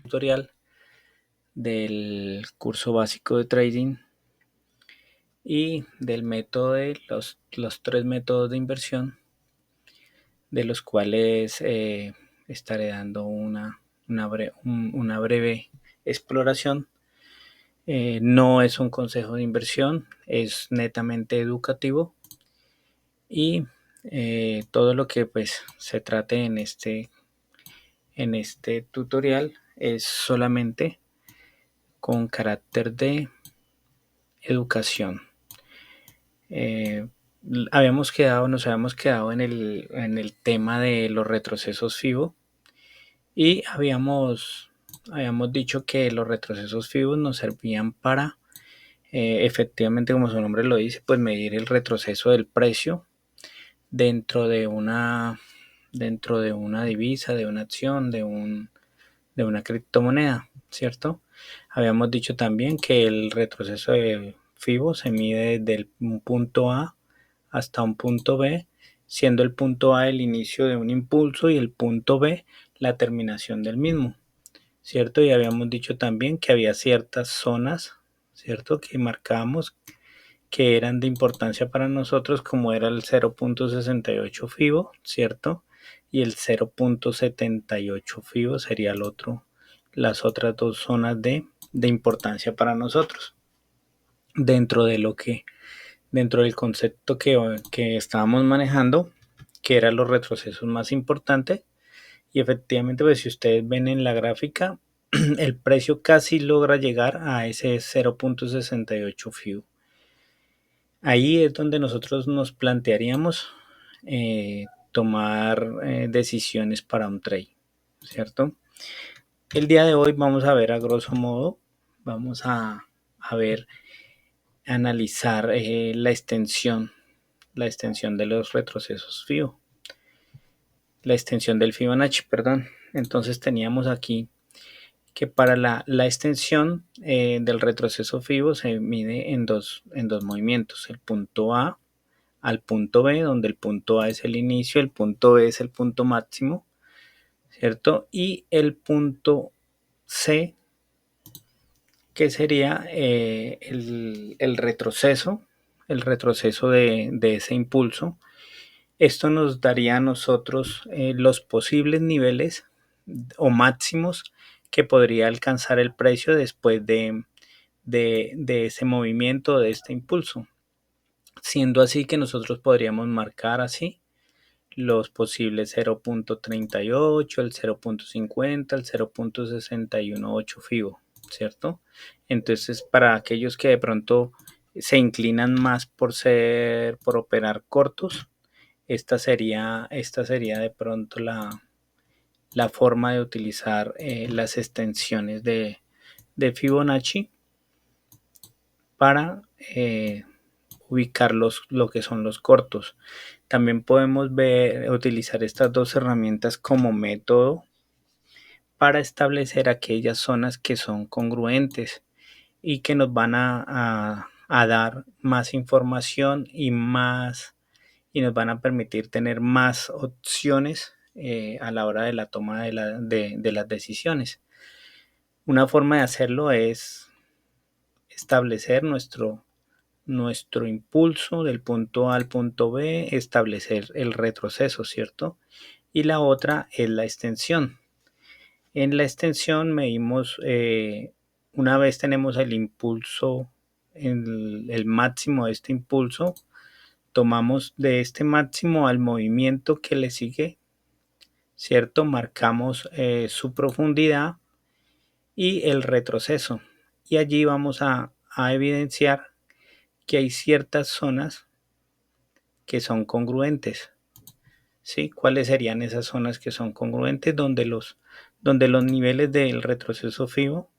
tutorial del curso básico de trading y del método de los 3 métodos de inversión, de los cuales estaré dando una breve exploración. No es un consejo de inversión, es netamente educativo y todo lo que pues se trate en este tutorial es solamente con carácter de educación. Nos habíamos quedado en el tema de los retrocesos FIBO y habíamos dicho que los retrocesos FIBO nos servían para efectivamente, como su nombre lo dice, pues medir el retroceso del precio dentro de una divisa, de una acción, de una criptomoneda, ¿cierto? Habíamos dicho también que el retroceso de FIBO se mide desde un punto A hasta un punto B, siendo el punto A el inicio de un impulso y el punto B la terminación del mismo, ¿cierto? Y habíamos dicho también que había ciertas zonas, ¿cierto?, que marcábamos que eran de importancia para nosotros, como era el 0.68 FIBO, ¿cierto? Y el 0.78 FIBO sería las otras dos zonas de importancia para nosotros. Dentro del concepto que estábamos manejando, que eran los retrocesos más importantes, y efectivamente, pues si ustedes ven en la gráfica, el precio casi logra llegar a ese 0.68 FIBO. Ahí es donde nosotros nos plantearíamos tomar decisiones para un trade, ¿cierto? El día de hoy vamos a ver a grosso modo, vamos a analizar la extensión de los retrocesos FIBO, la extensión del Fibonacci, perdón. Entonces teníamos aquí que para la extensión del retroceso FIBO se mide en dos movimientos, el punto A al punto B, donde el punto A es el inicio, el punto B es el punto máximo, ¿cierto? Y el punto C, que sería el retroceso de ese impulso. Esto nos daría a nosotros los posibles niveles o máximos que podría alcanzar el precio después de ese movimiento, de este impulso. Siendo así que nosotros podríamos marcar así los posibles 0.38, el 0.50, el 0.618 FIBO, ¿cierto? Entonces, para aquellos que de pronto se inclinan más por operar cortos, esta sería de pronto la forma de utilizar las extensiones de Fibonacci para ubicar lo que son los cortos. También podemos utilizar estas dos herramientas como método para establecer aquellas zonas que son congruentes y que nos van a dar más información y nos van a permitir tener más opciones a la hora de la toma de las decisiones. Una forma de hacerlo es establecer nuestro impulso del punto A al punto B, establecer el retroceso, ¿cierto? Y la otra es la extensión. En la extensión medimos, una vez tenemos el impulso, el máximo de este impulso, tomamos de este máximo al movimiento que le sigue, ¿cierto? Marcamos su profundidad y el retroceso. Y allí vamos a evidenciar que hay ciertas zonas que son congruentes. ¿Sí? ¿Cuáles serían esas zonas que son congruentes? Donde los niveles del retroceso FIBO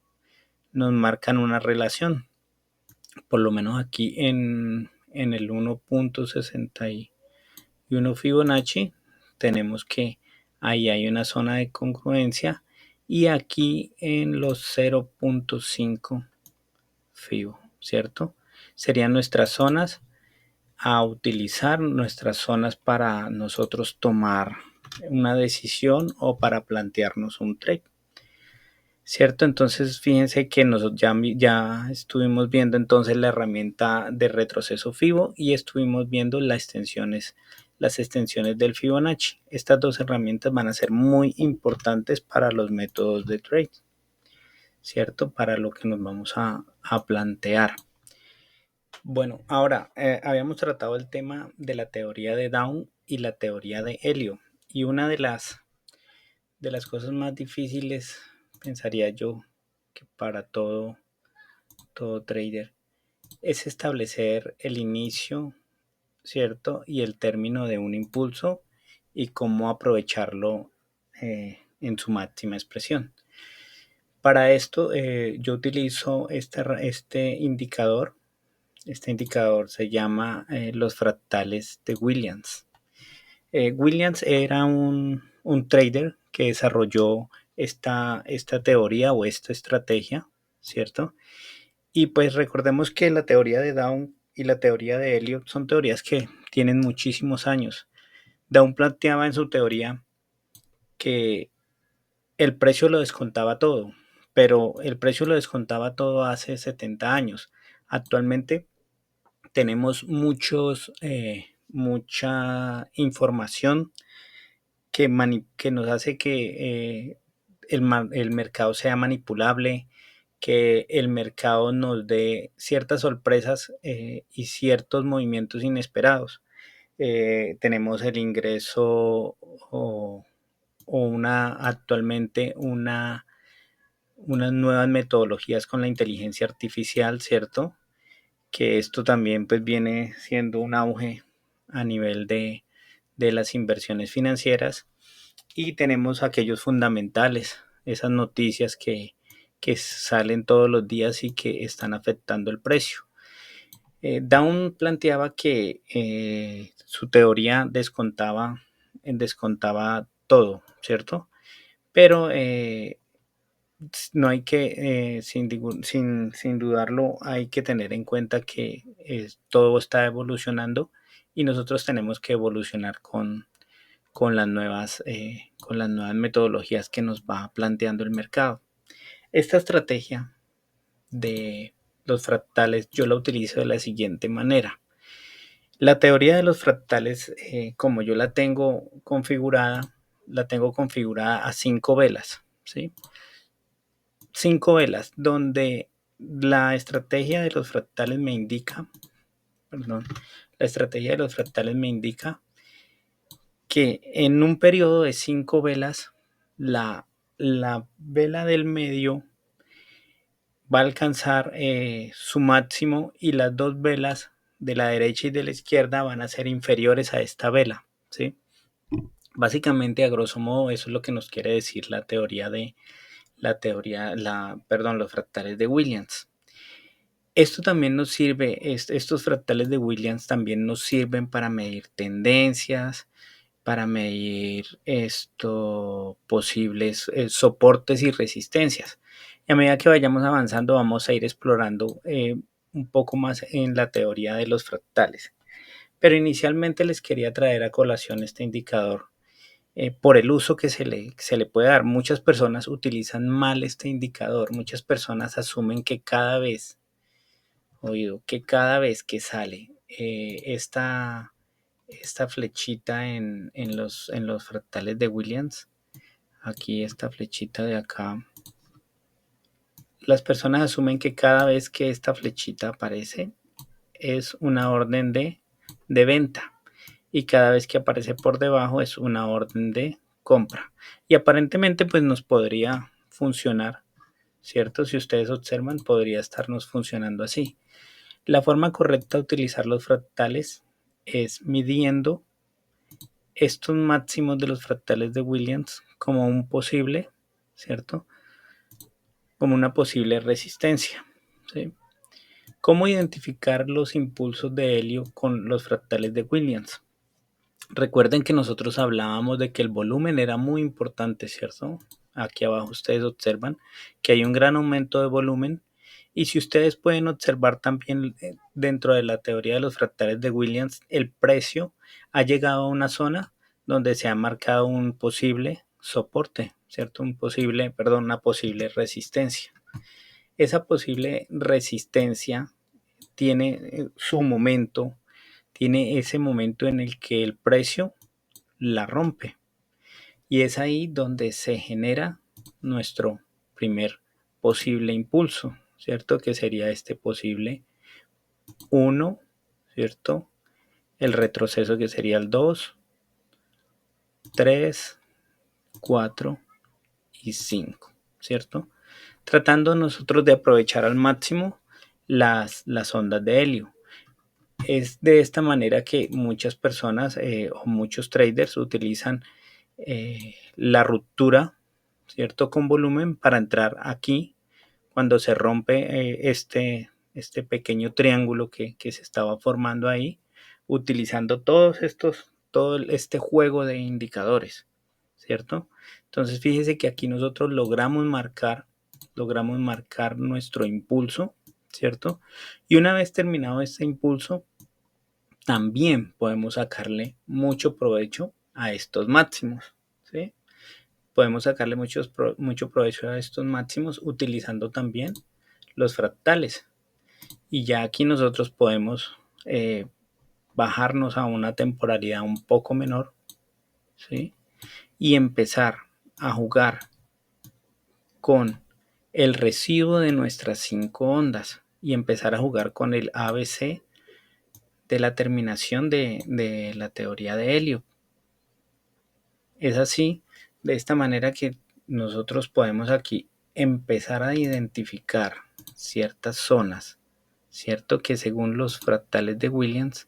nos marcan una relación. Por lo menos aquí en el 1.61 Fibonacci tenemos que ahí hay una zona de congruencia, y aquí en los 0.5 FIBO, ¿cierto? Serían nuestras zonas a utilizar, nuestras zonas para nosotros tomar una decisión o para plantearnos un trade. ¿cierto? Entonces, fíjense que nosotros ya estuvimos viendo entonces la herramienta de retroceso FIBO y estuvimos viendo las extensiones del Fibonacci. Estas dos herramientas van a ser muy importantes para los métodos de trade, ¿cierto? Para lo que nos vamos a plantear. Bueno, ahora habíamos tratado el tema de la teoría de Down y la teoría de Helio. Y una de las cosas más difíciles, pensaría yo, que para todo trader, es establecer el inicio, ¿cierto? Y el término de un impulso y cómo aprovecharlo en su máxima expresión. Para esto yo utilizo este indicador. Este indicador se llama los fractales de Williams. Williams era un trader que desarrolló esta teoría o esta estrategia, ¿cierto? Y pues recordemos que la teoría de Down y la teoría de Elliot son teorías que tienen muchísimos años. Down planteaba en su teoría que el precio lo descontaba todo, pero el precio lo descontaba todo hace 70 años. Actualmente tenemos mucha información que nos hace que el mercado sea manipulable, que el mercado nos dé ciertas sorpresas y ciertos movimientos inesperados. Tenemos el ingreso actualmente unas nuevas metodologías con la inteligencia artificial, ¿cierto? Que esto también pues viene siendo un auge a nivel de las inversiones financieras y tenemos aquellos fundamentales, esas noticias que salen todos los días y que están afectando el precio. Down planteaba que su teoría descontaba todo, ¿cierto? Pero no hay que, sin dudarlo, hay que tener en cuenta que todo está evolucionando y nosotros tenemos que evolucionar con las nuevas metodologías que nos va planteando el mercado. Esta estrategia de los fractales yo la utilizo de la siguiente manera. La teoría de los fractales, como yo la tengo configurada a 5 velas, ¿sí? 5 velas, donde la estrategia de los fractales me indica, perdón, la estrategia de los fractales me indica que en un periodo de 5 velas, la vela del medio va a alcanzar su máximo y las dos velas de la derecha y de la izquierda van a ser inferiores a esta vela, ¿sí? Básicamente, a grosso modo, eso es lo que nos quiere decir los fractales de Williams. Esto también nos sirve, estos fractales de Williams también nos sirven para medir tendencias, para medir posibles soportes y resistencias. Y a medida que vayamos avanzando, vamos a ir explorando un poco más en la teoría de los fractales. Pero inicialmente les quería traer a colación este indicador por el uso que se le puede dar. Muchas personas utilizan mal este indicador. Muchas personas asumen que cada vez que sale esta flechita en los fractales de Williams, aquí esta flechita de acá, las personas asumen que cada vez que esta flechita aparece es una orden de venta y cada vez que aparece por debajo es una orden de compra. Y aparentemente pues nos podría funcionar, ¿cierto? Si ustedes observan, podría estarnos funcionando así. La forma correcta de utilizar los fractales es midiendo estos máximos de los fractales de Williams como un posible, ¿cierto? Como una posible resistencia, ¿sí? ¿Cómo identificar los impulsos de helio con los fractales de Williams? Recuerden que nosotros hablábamos de que el volumen era muy importante, ¿cierto? Aquí abajo ustedes observan que hay un gran aumento de volumen y si ustedes pueden observar también dentro de la teoría de los fractales de Williams, el precio ha llegado a una zona donde se ha marcado un posible soporte, ¿cierto? Una posible resistencia. Esa posible resistencia tiene su momento, tiene ese momento en el que el precio la rompe. Y es ahí donde se genera nuestro primer posible impulso, ¿cierto? Que sería este posible 1, ¿cierto? El retroceso que sería el 2, 3, 4 y 5, ¿cierto? Tratando nosotros de aprovechar al máximo las ondas de helio. Es de esta manera que muchas personas o muchos traders utilizan la ruptura, ¿cierto? Con volumen para entrar aquí cuando se rompe este pequeño triángulo que se estaba formando ahí, utilizando todo este juego de indicadores, ¿cierto? Entonces fíjese que aquí nosotros logramos marcar nuestro impulso, ¿cierto? Y una vez terminado este impulso, también podemos sacarle mucho provecho a estos máximos, ¿sí? Podemos sacarle mucho provecho a estos máximos utilizando también los fractales. Y ya aquí nosotros podemos bajarnos a una temporalidad un poco menor, ¿sí? Y empezar a jugar con el residuo de nuestras 5 ondas y empezar a jugar con el ABC de la terminación de la teoría de Helio. Es así, de esta manera que nosotros podemos aquí empezar a identificar ciertas zonas, ¿cierto? Que según los fractales de Williams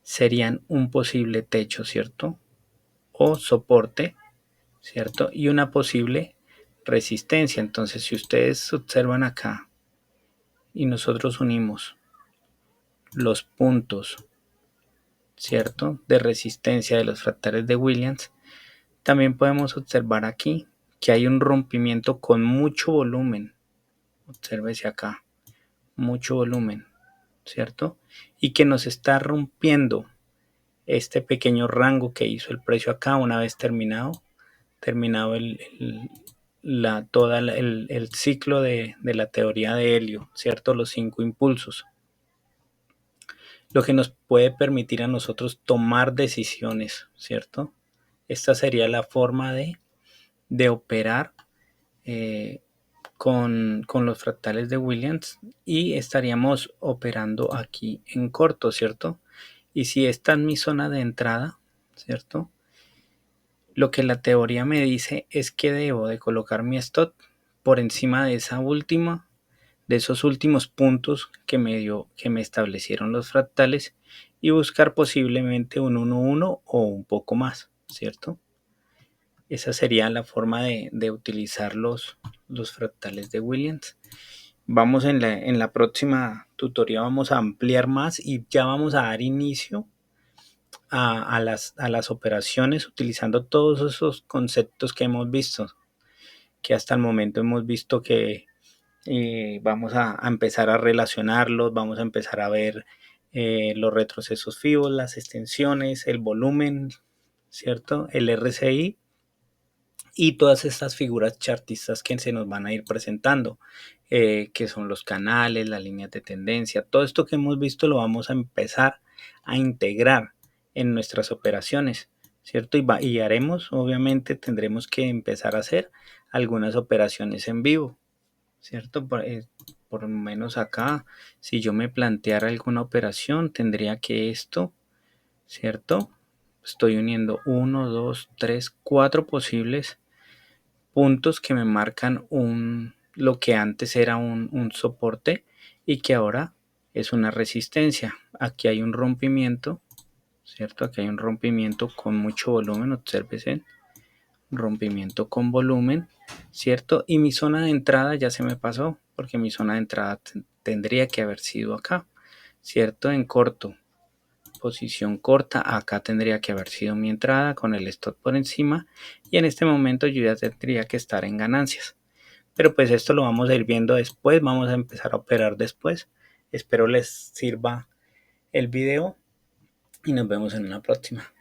serían un posible techo, ¿cierto? O soporte, ¿cierto? Y una posible resistencia. Entonces, si ustedes observan acá y nosotros unimos los puntos, ¿cierto? De resistencia de los fractales de Williams, también podemos observar aquí que hay un rompimiento con mucho volumen. Obsérvese acá, mucho volumen, ¿cierto? Y que nos está rompiendo este pequeño rango que hizo el precio acá una vez terminado el ciclo de la teoría de Helio, ¿cierto? Los 5 impulsos. Lo que nos puede permitir a nosotros tomar decisiones, ¿cierto? Esta sería la forma de operar con los fractales de Williams y estaríamos operando aquí en corto, ¿cierto? Y si esta es mi zona de entrada, ¿cierto? Lo que la teoría me dice es que debo de colocar mi stop por encima de de esos últimos puntos que me establecieron los fractales y buscar posiblemente un 1-1 o un poco más, ¿cierto? Esa sería la forma de utilizar los fractales de Williams. Vamos en la próxima tutoría, vamos a ampliar más y ya vamos a dar inicio a las operaciones utilizando todos esos conceptos que hemos visto, que hasta el momento hemos visto que vamos a empezar a relacionarlos, vamos a empezar a ver los retrocesos FIBO, las extensiones, el volumen, ¿cierto? El RSI y todas estas figuras chartistas que se nos van a ir presentando, que son los canales, las líneas de tendencia, todo esto que hemos visto lo vamos a empezar a integrar en nuestras operaciones, ¿cierto? Y haremos, obviamente, tendremos que empezar a hacer algunas operaciones en vivo, ¿cierto? Por lo menos acá, si yo me planteara alguna operación, tendría que esto, ¿cierto? Estoy uniendo 1, 2, 3, 4 posibles puntos que me marcan lo que antes era un soporte y que ahora es una resistencia. Aquí hay un rompimiento, ¿cierto? Aquí hay un rompimiento con mucho volumen, obsérvese, rompimiento con volumen, ¿cierto? Y mi zona de entrada ya se me pasó, porque mi zona de entrada tendría que haber sido acá, ¿cierto? En corto, posición corta, acá tendría que haber sido mi entrada con el stop por encima y en este momento yo ya tendría que estar en ganancias. Pero pues esto lo vamos a ir viendo después, vamos a empezar a operar después. Espero les sirva el video y nos vemos en una próxima.